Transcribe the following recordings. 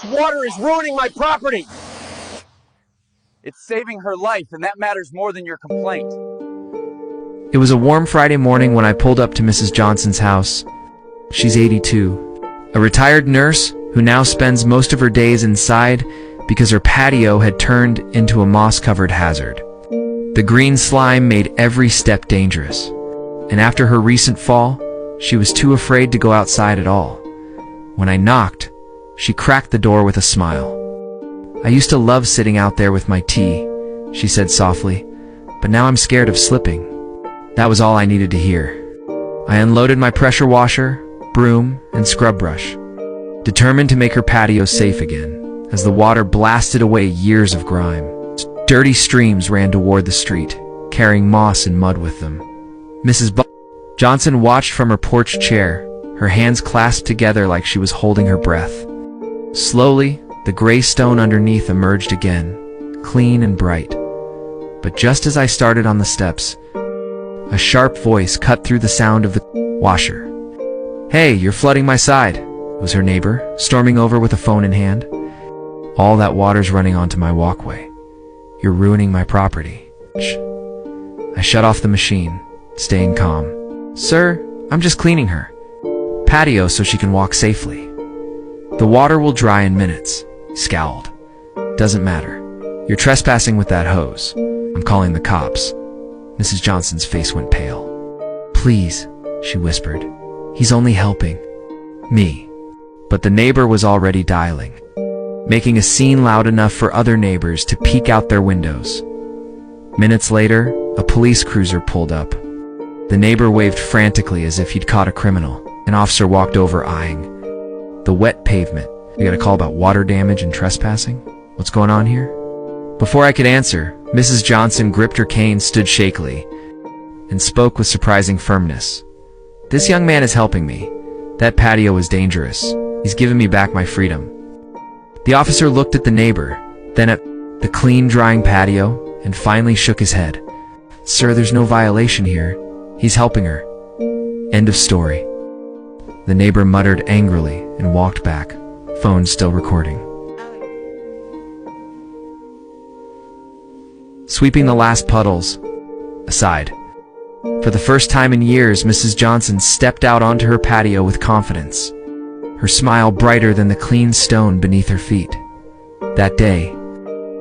Water is ruining my property. It's saving her life, and that matters more than your complaint. It was a warm Friday morning when I pulled up to Mrs. Johnson's house. She's 82, a retired nurse who now spends most of her days inside because her patio had turned into a moss-covered hazard. The green slime made every step dangerous, and after her recent fall, she was too afraid to go outside at all. When I knocked, she cracked the door with a smile. "I used to love sitting out there with my tea," she said softly, "but now I'm scared of slipping." That was all I needed to hear. I unloaded my pressure washer, broom, and scrub brush, determined to make her patio safe again, as the water blasted away years of grime. Dirty streams ran toward the street, carrying moss and mud with them. Mrs. Johnson watched from her porch chair, her hands clasped together like she was holding her breath. Slowly, the gray stone underneath emerged again, clean and bright. But just as I started on the steps, a sharp voice cut through the sound of the washer. "Hey, you're flooding my side," was her neighbor, storming over with a phone in hand. "All that water's running onto my walkway. You're ruining my property." Shh. I shut off the machine, staying calm. "Sir, I'm just cleaning her patio so she can walk safely. The water will dry in minutes," he scowled. "Doesn't matter. You're trespassing with that hose. I'm calling the cops." Mrs. Johnson's face went pale. "Please," she whispered. "He's only helping me." But the neighbor was already dialing, making a scene loud enough for other neighbors to peek out their windows. Minutes later, a police cruiser pulled up. The neighbor waved frantically as if he'd caught a criminal. An officer walked over, eyeing the wet pavement. "You got a call about water damage and trespassing? What's going on here?" Before I could answer, Mrs. Johnson gripped her cane, stood shakily, and spoke with surprising firmness. "This young man is helping me. That patio is dangerous. He's given me back my freedom." The officer looked at the neighbor, then at the clean, drying patio, and finally shook his head. "Sir, there's no violation here. He's helping her." End of story. The neighbor muttered angrily and walked back, phone still recording. Sweeping the last puddles aside, for the first time in years, Mrs. Johnson stepped out onto her patio with confidence, her smile brighter than the clean stone beneath her feet. That day,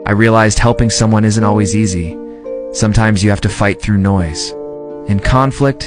I realized helping someone isn't always easy. Sometimes you have to fight through noise. In conflict,